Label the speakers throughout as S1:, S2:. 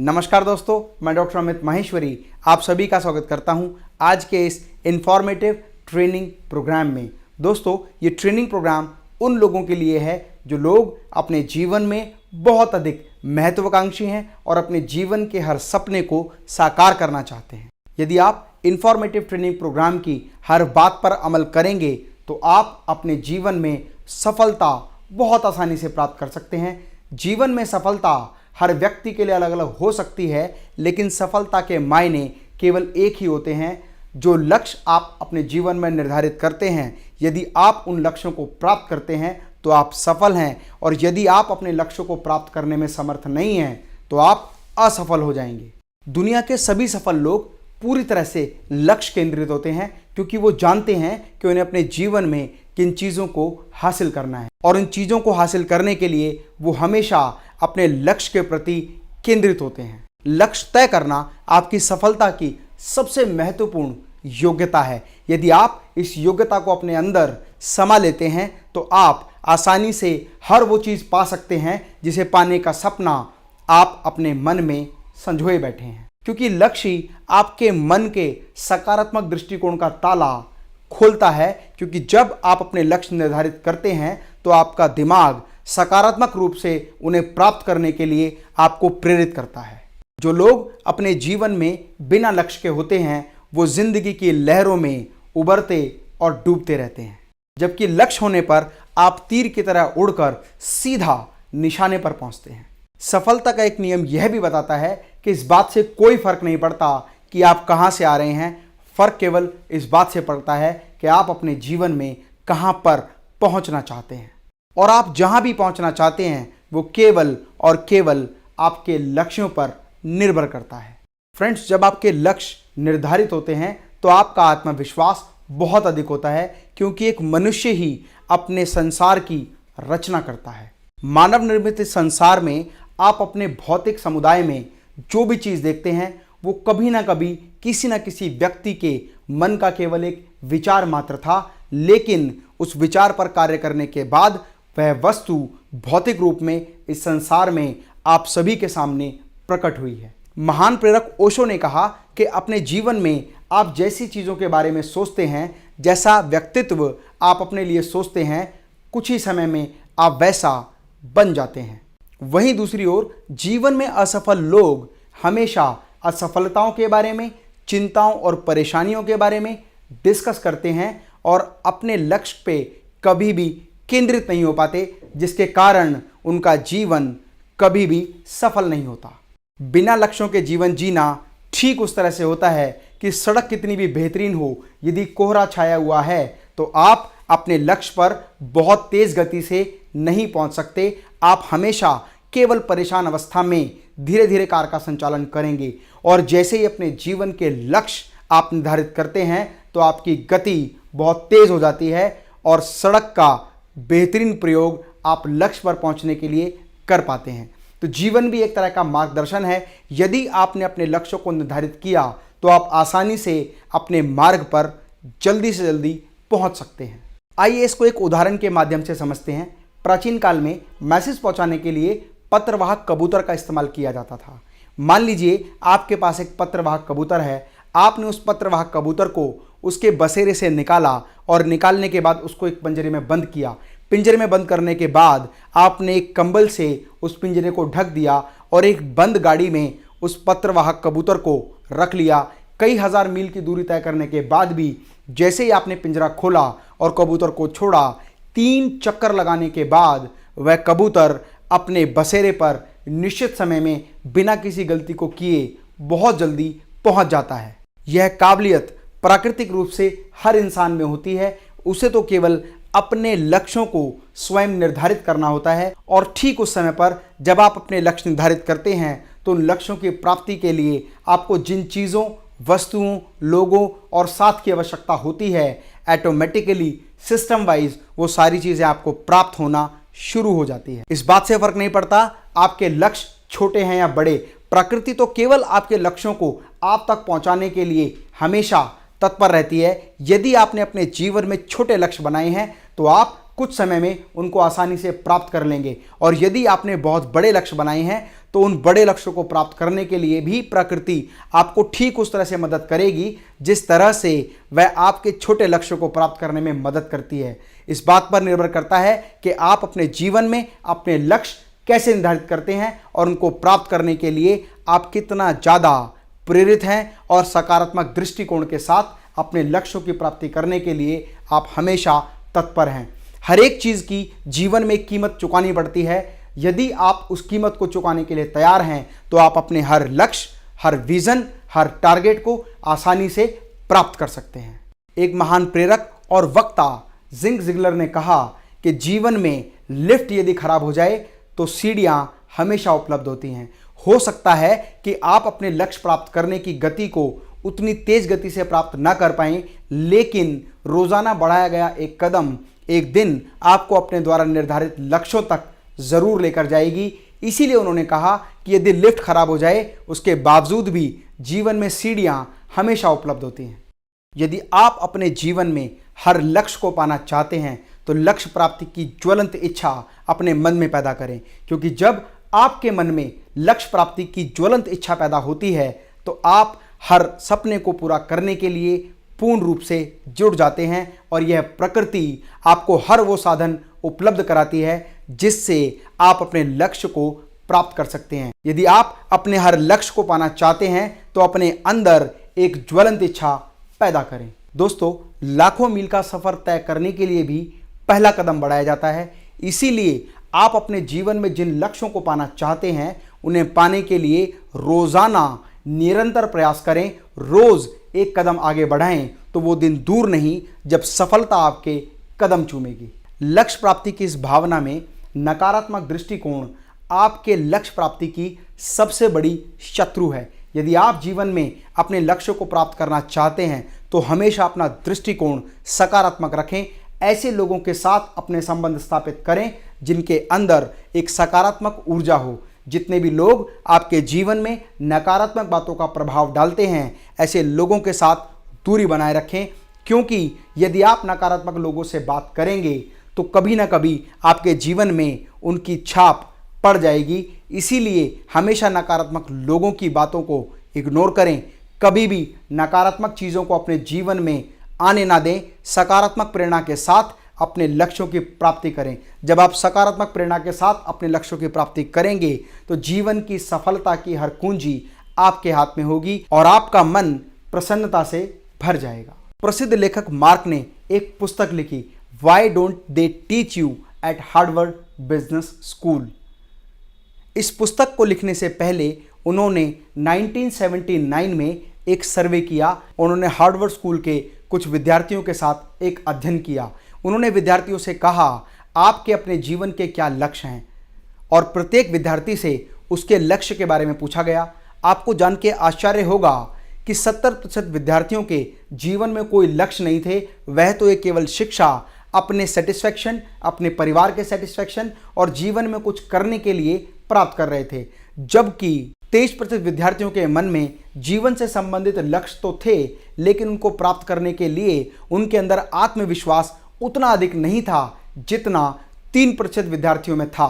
S1: नमस्कार दोस्तों, मैं डॉक्टर अमित माहेश्वरी आप सभी का स्वागत करता हूं आज के इस इंफॉर्मेटिव ट्रेनिंग प्रोग्राम में। दोस्तों, ये ट्रेनिंग प्रोग्राम उन लोगों के लिए है जो लोग अपने जीवन में बहुत अधिक महत्वाकांक्षी हैं और अपने जीवन के हर सपने को साकार करना चाहते हैं। यदि आप इंफॉर्मेटिव ट्रेनिंग प्रोग्राम की हर बात पर अमल करेंगे तो आप अपने जीवन में सफलता बहुत आसानी से प्राप्त कर सकते हैं। जीवन में सफलता हर व्यक्ति के लिए अलग अलग हो सकती है, लेकिन सफलता के मायने केवल एक ही होते हैं। जो लक्ष्य आप अपने जीवन में निर्धारित करते हैं, यदि आप उन लक्ष्यों को प्राप्त करते हैं तो आप सफल हैं, और यदि आप अपने लक्ष्यों को प्राप्त करने में समर्थ नहीं हैं तो आप असफल हो जाएंगे। दुनिया के सभी सफल लोग पूरी तरह से लक्ष्य केंद्रित होते हैं, क्योंकि वो जानते हैं कि उन्हें अपने जीवन में किन चीज़ों को हासिल करना है, और इन चीज़ों को हासिल करने के लिए वो हमेशा अपने लक्ष्य के प्रति केंद्रित होते हैं। लक्ष्य तय करना आपकी सफलता की सबसे महत्वपूर्ण योग्यता है। यदि आप इस योग्यता को अपने अंदर समा लेते हैं तो आप आसानी से हर वो चीज़ पा सकते हैं जिसे पाने का सपना आप अपने मन में संजोए बैठे हैं, क्योंकि लक्ष्य ही आपके मन के सकारात्मक दृष्टिकोण का ताला खोलता है। क्योंकि जब आप अपने लक्ष्य निर्धारित करते हैं तो आपका दिमाग सकारात्मक रूप से उन्हें प्राप्त करने के लिए आपको प्रेरित करता है। जो लोग अपने जीवन में बिना लक्ष्य के होते हैं वो जिंदगी की लहरों में उबरते और डूबते रहते हैं, जबकि लक्ष्य होने पर आप तीर की तरह उड़कर सीधा निशाने पर पहुंचते हैं। सफलता का एक नियम यह भी बताता है कि इस बात से कोई फर्क नहीं पड़ता कि आप कहां से आ रहे हैं, फर्क केवल इस बात से पड़ता है कि आप अपने जीवन में कहां पर पहुंचना चाहते हैं। और आप जहां भी पहुंचना चाहते हैं वो केवल और केवल आपके लक्ष्यों पर निर्भर करता है। फ्रेंड्स, जब आपके लक्ष्य निर्धारित होते हैं तो आपका आत्मविश्वास बहुत अधिक होता है, क्योंकि एक मनुष्य ही अपने संसार की रचना करता है। मानव निर्मित इस संसार में आप अपने भौतिक समुदाय में जो भी चीज़ देखते हैं वो कभी ना कभी किसी न किसी व्यक्ति के मन का केवल एक विचार मात्र था, लेकिन उस विचार पर कार्य करने के बाद वह वस्तु भौतिक रूप में इस संसार में आप सभी के सामने प्रकट हुई है। महान प्रेरक ओशो ने कहा कि अपने जीवन में आप जैसी चीज़ों के बारे में सोचते हैं, जैसा व्यक्तित्व आप अपने लिए सोचते हैं, कुछ ही समय में आप वैसा बन जाते हैं। वहीं दूसरी ओर जीवन में असफल लोग हमेशा असफलताओं के बारे में, चिंताओं और परेशानियों के बारे में डिस्कस करते हैं और अपने लक्ष्य पे कभी भी केंद्रित नहीं हो पाते, जिसके कारण उनका जीवन कभी भी सफल नहीं होता। बिना लक्ष्यों के जीवन जीना ठीक उस तरह से होता है कि सड़क कितनी भी बेहतरीन हो, यदि कोहरा छाया हुआ है तो आप अपने लक्ष्य पर बहुत तेज गति से नहीं पहुंच सकते। आप हमेशा केवल परेशान अवस्था में धीरे धीरे कार का संचालन करेंगे, और जैसे ही अपने जीवन के लक्ष्य आप निर्धारित करते हैं तो आपकी गति बहुत तेज हो जाती है और सड़क का बेहतरीन प्रयोग आप लक्ष्य पर पहुंचने के लिए कर पाते हैं। तो जीवन भी एक तरह का मार्गदर्शन है। यदि आपने अपने लक्ष्यों को निर्धारित किया तो आप आसानी से अपने मार्ग पर जल्दी से जल्दी पहुंच सकते हैं। आइए इसको एक उदाहरण के माध्यम से समझते हैं। प्राचीन काल में मैसेज पहुंचाने के लिए पत्रवाहक कबूतर का इस्तेमाल किया जाता था। मान लीजिए आपके पास एक पत्रवाहक कबूतर है। आपने उस पत्रवाहक कबूतर को उसके बसेरे से निकाला और निकालने के बाद उसको एक पिंजरे में बंद किया। पिंजरे में बंद करने के बाद आपने एक कंबल से उस पिंजरे को ढक दिया और एक बंद गाड़ी में उस पत्रवाहक कबूतर को रख लिया। कई हजार मील की दूरी तय करने के बाद भी जैसे ही आपने पिंजरा खोला और कबूतर को छोड़ा, 3 चक्कर लगाने के बाद वह कबूतर अपने बसेरे पर निश्चित समय में बिना किसी गलती को किए बहुत जल्दी पहुंच जाता है। यह काबिलियत प्राकृतिक रूप से हर इंसान में होती है। उसे तो केवल अपने लक्ष्यों को स्वयं निर्धारित करना होता है, और ठीक उस समय पर जब आप अपने लक्ष्य निर्धारित करते हैं तो उन लक्ष्यों की प्राप्ति के लिए आपको जिन चीज़ों, वस्तुओं, लोगों और साथ की आवश्यकता होती है, ऑटोमेटिकली सिस्टम वाइज वो सारी चीज़ें आपको प्राप्त होना शुरू हो जाती है। इस बात से फर्क नहीं पड़ता आपके लक्ष्य छोटे हैं या बड़े, प्रकृति तो केवल आपके लक्ष्यों को आप तक पहुंचाने के लिए हमेशा तत्पर रहती है। यदि आपने अपने जीवन में छोटे लक्ष्य बनाए हैं तो आप कुछ समय में उनको आसानी से प्राप्त कर लेंगे। और यदि आपने बहुत बड़े लक्ष्य बनाए हैं तो उन बड़े लक्ष्यों को प्राप्त करने के लिए भी प्रकृति आपको ठीक उस तरह से मदद करेगी जिस तरह से वह आपके छोटे लक्ष्यों को प्राप्त करने में मदद करती है। इस बात पर निर्भर करता है कि आप अपने जीवन में अपने लक्ष्य कैसे निर्धारित करते हैं और उनको प्राप्त करने के लिए आप कितना ज़्यादा प्रेरित हैं और सकारात्मक दृष्टिकोण के साथ अपने लक्ष्यों की प्राप्ति करने के लिए आप हमेशा तत्पर हैं। हर एक चीज़ की जीवन में कीमत चुकानी पड़ती है। यदि आप उस कीमत को चुकाने के लिए तैयार हैं तो आप अपने हर लक्ष्य, हर विजन, हर टारगेट को आसानी से प्राप्त कर सकते हैं। एक महान प्रेरक और वक्ता जिंग जिगलर ने कहा कि जीवन में लिफ्ट यदि खराब हो जाए तो सीढ़ियां हमेशा उपलब्ध होती हैं। हो सकता है कि आप अपने लक्ष्य प्राप्त करने की गति को उतनी तेज गति से प्राप्त ना कर पाएं, लेकिन रोजाना बढ़ाया गया एक कदम एक दिन आपको अपने द्वारा निर्धारित लक्ष्यों तक जरूर लेकर जाएगी। इसीलिए उन्होंने कहा कि यदि लिफ्ट खराब हो जाए उसके बावजूद भी जीवन में सीढ़ियां हमेशा उपलब्ध होती हैं। यदि आप अपने जीवन में हर लक्ष्य को पाना चाहते हैं तो लक्ष्य प्राप्ति की ज्वलंत इच्छा अपने मन में पैदा करें, क्योंकि जब आपके मन में लक्ष्य प्राप्ति की ज्वलंत इच्छा पैदा होती है तो आप हर सपने को पूरा करने के लिए पूर्ण रूप से जुड़ जाते हैं और यह प्रकृति आपको हर वो साधन उपलब्ध कराती है जिससे आप अपने लक्ष्य को प्राप्त कर सकते हैं। यदि आप अपने हर लक्ष्य को पाना चाहते हैं तो अपने अंदर एक ज्वलंत इच्छा पैदा करें। दोस्तों, लाखों मील का सफर तय करने के लिए भी पहला कदम बढ़ाया जाता है। इसीलिए आप अपने जीवन में जिन लक्ष्यों को पाना चाहते हैं उन्हें पाने के लिए रोजाना निरंतर प्रयास करें। रोज एक कदम आगे बढ़ाएं तो वो दिन दूर नहीं जब सफलता आपके कदम चूमेगी। लक्ष्य प्राप्ति की इस भावना में नकारात्मक दृष्टिकोण आपके लक्ष्य प्राप्ति की सबसे बड़ी शत्रु है। यदि आप जीवन में अपने लक्ष्य को प्राप्त करना चाहते हैं तो हमेशा अपना दृष्टिकोण सकारात्मक रखें। ऐसे लोगों के साथ अपने संबंध स्थापित करें जिनके अंदर एक सकारात्मक ऊर्जा हो। जितने भी लोग आपके जीवन में नकारात्मक बातों का प्रभाव डालते हैं, ऐसे लोगों के साथ दूरी बनाए रखें, क्योंकि यदि आप नकारात्मक लोगों से बात करेंगे तो कभी ना कभी आपके जीवन में उनकी छाप पड़ जाएगी। इसीलिए हमेशा नकारात्मक लोगों की बातों को इग्नोर करें। कभी भी नकारात्मक चीज़ों को अपने जीवन में आने ना दें। सकारात्मक प्रेरणा के साथ अपने लक्ष्यों की प्राप्ति करें। जब आप सकारात्मक प्रेरणा के साथ अपने लक्ष्यों की प्राप्ति करेंगे तो जीवन की सफलता की हर कुंजी आपके हाथ में होगी और आपका मन प्रसन्नता से भर जाएगा। प्रसिद्ध लेखक मार्क ने एक पुस्तक लिखी, why don't they teach you eight Harvard business school. इस पुस्तक को लिखने से पहले उन्होंने 1979 में एक सर्वे किया। उन्होंने हार्वर्ड स्कूल के कुछ विद्यार्थियों के साथ एक अध्ययन किया। उन्होंने विद्यार्थियों से कहा, आपके अपने जीवन के क्या लक्ष्य हैं, और प्रत्येक विद्यार्थी से उसके लक्ष्य के बारे में पूछा गया। आपको जान के आश्चर्य होगा कि 70% विद्यार्थियों के जीवन में कोई लक्ष्य नहीं थे। वह तो एक केवल शिक्षा, अपने सेटिस्फैक्शन, अपने परिवार के सेटिस्फैक्शन और जीवन में कुछ करने के लिए प्राप्त कर रहे थे। जबकि 23% विद्यार्थियों के मन में जीवन से संबंधित लक्ष्य तो थे, लेकिन उनको प्राप्त करने के लिए उनके अंदर आत्मविश्वास उतना अधिक नहीं था जितना 3% विद्यार्थियों में था।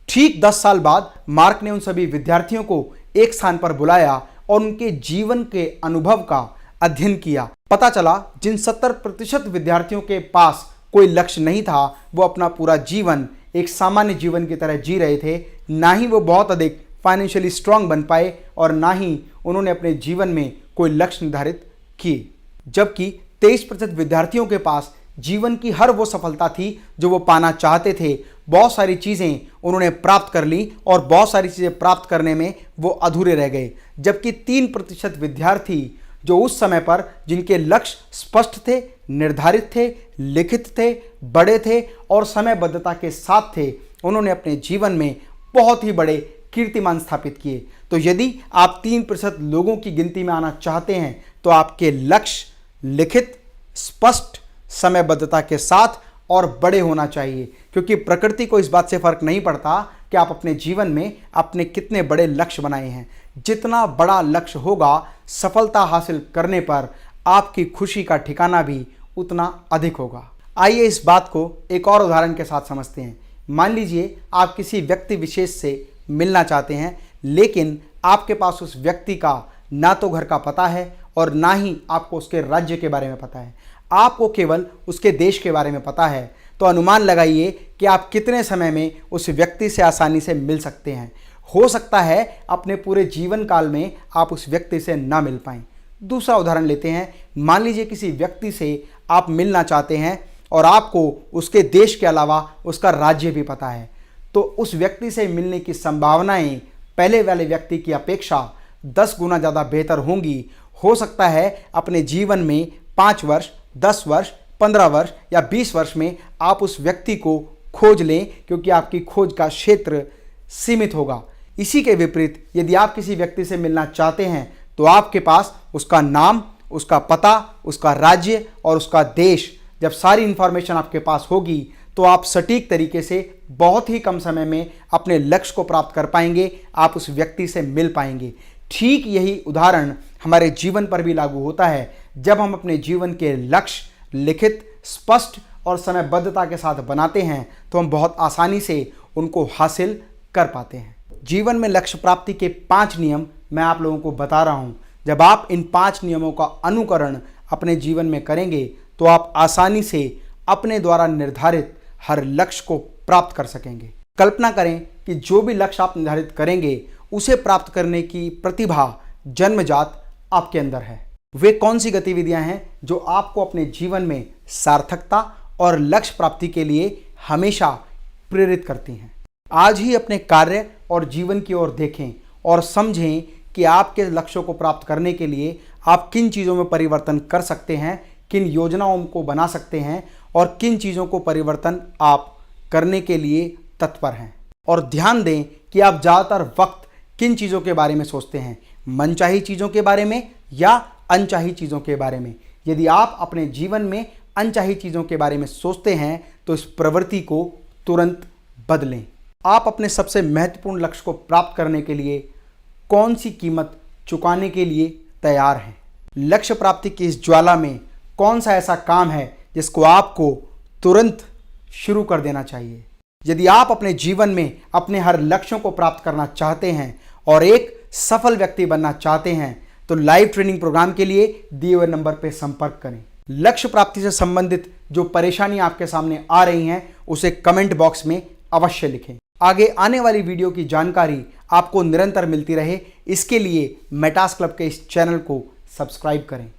S1: ठीक 10 साल बाद मार्क ने उन सभी विद्यार्थियों को एक स्थान पर बुलाया और उनके जीवन के अनुभव का अध्ययन किया। पता चला जिन 70% विद्यार्थियों के पास कोई लक्ष्य नहीं था, वो अपना पूरा जीवन एक सामान्य जीवन की तरह जी रहे थे। ना ही वो बहुत अधिक फाइनेंशियली स्ट्रांग बन पाए और ना ही उन्होंने अपने जीवन में कोई लक्ष्य निर्धारित किए। जबकि 23% विद्यार्थियों के पास जीवन की हर वो सफलता थी जो वो पाना चाहते थे। बहुत सारी चीज़ें उन्होंने प्राप्त कर ली और बहुत सारी चीज़ें प्राप्त करने में वो अधूरे रह गए। जबकि 3% विद्यार्थी जो उस समय पर जिनके लक्ष्य स्पष्ट थे, निर्धारित थे, लिखित थे, बड़े थे और समयबद्धता के साथ थे, उन्होंने अपने जीवन में बहुत ही बड़े कीर्तिमान स्थापित किए। तो यदि आप 3% लोगों की गिनती में आना चाहते हैं तो आपके लक्ष्य लिखित, स्पष्ट, समयबद्धता के साथ और बड़े होना चाहिए, क्योंकि प्रकृति को इस बात से फर्क नहीं पड़ता कि आप अपने जीवन में अपने कितने बड़े लक्ष्य बनाए हैं। जितना बड़ा लक्ष्य होगा, सफलता हासिल करने पर आपकी खुशी का ठिकाना भी उतना अधिक होगा। आइए इस बात को एक और उदाहरण के साथ समझते हैं। मान लीजिए आप किसी व्यक्ति विशेष से मिलना चाहते हैं, लेकिन आपके पास उस व्यक्ति का ना तो घर का पता है और ना ही आपको उसके राज्य के बारे में पता है। आपको केवल उसके देश के बारे में पता है। तो अनुमान लगाइए कि आप कितने समय में उस व्यक्ति से आसानी से मिल सकते हैं। हो सकता है अपने पूरे जीवन काल में आप उस व्यक्ति से ना मिल पाएं। दूसरा उदाहरण लेते हैं। मान लीजिए किसी व्यक्ति से आप मिलना चाहते हैं और आपको उसके देश के अलावा उसका राज्य भी पता है, तो उस व्यक्ति से मिलने की संभावनाएं पहले वाले व्यक्ति की अपेक्षा 10 गुना ज़्यादा बेहतर होंगी। हो सकता है अपने जीवन में 5 वर्ष, 10 वर्ष, 15 वर्ष या 20 वर्ष में आप उस व्यक्ति को खोज लें, क्योंकि आपकी खोज का क्षेत्र सीमित होगा। इसी के विपरीत यदि आप किसी व्यक्ति से मिलना चाहते हैं तो आपके पास उसका नाम, उसका पता, उसका राज्य और उसका देश, जब सारी इंफॉर्मेशन आपके पास होगी तो आप सटीक तरीके से बहुत ही कम समय में अपने लक्ष्य को प्राप्त कर पाएंगे। आप उस व्यक्ति से मिल पाएंगे। ठीक यही उदाहरण हमारे जीवन पर भी लागू होता है। जब हम अपने जीवन के लक्ष्य लिखित, स्पष्ट और समयबद्धता के साथ बनाते हैं तो हम बहुत आसानी से उनको हासिल कर पाते हैं। जीवन में लक्ष्य प्राप्ति के 5 नियम मैं आप लोगों को बता रहा हूं। जब आप इन 5 नियमों का अनुकरण अपने जीवन में करेंगे तो आप आसानी से अपने द्वारा निर्धारित हर लक्ष्य को प्राप्त कर सकेंगे। कल्पना करें कि जो भी लक्ष्य आप निर्धारित करेंगे उसे प्राप्त करने की प्रतिभा जन्मजात आपके अंदर है। वे कौन सी गतिविधियां हैं जो आपको अपने जीवन में सार्थकता और लक्ष्य प्राप्ति के लिए हमेशा प्रेरित करती हैं? आज ही अपने कार्य और जीवन की ओर देखें और समझें कि आपके लक्ष्यों को प्राप्त करने के लिए आप किन चीज़ों में परिवर्तन कर सकते हैं, किन योजनाओं को बना सकते हैं और किन चीज़ों को परिवर्तन आप करने के लिए तत्पर हैं। और ध्यान दें कि आप ज़्यादातर वक्त किन चीज़ों के बारे में सोचते हैं, मनचाही चीज़ों के बारे में या अनचाही चीज़ों के बारे में। यदि आप अपने जीवन में अनचाही चीज़ों के बारे में सोचते हैं तो इस प्रवृत्ति को तुरंत बदलें। आप अपने सबसे महत्वपूर्ण लक्ष्य को प्राप्त करने के लिए कौन सी कीमत चुकाने के लिए तैयार हैं? लक्ष्य प्राप्ति की इस ज्वाला में कौन सा ऐसा काम है जिसको आपको तुरंत शुरू कर देना चाहिए? यदि आप अपने जीवन में अपने हर लक्ष्यों को प्राप्त करना चाहते हैं और एक सफल व्यक्ति बनना चाहते हैं तो लाइव ट्रेनिंग प्रोग्राम के लिए दिए हुए नंबर पर संपर्क करें। लक्ष्य प्राप्ति से संबंधित जो परेशानी आपके सामने आ रही हैं उसे कमेंट बॉक्स में अवश्य लिखें। आगे आने वाली वीडियो की जानकारी आपको निरंतर मिलती रहे, इसके लिए मेटास क्लब के इस चैनल को सब्सक्राइब करें।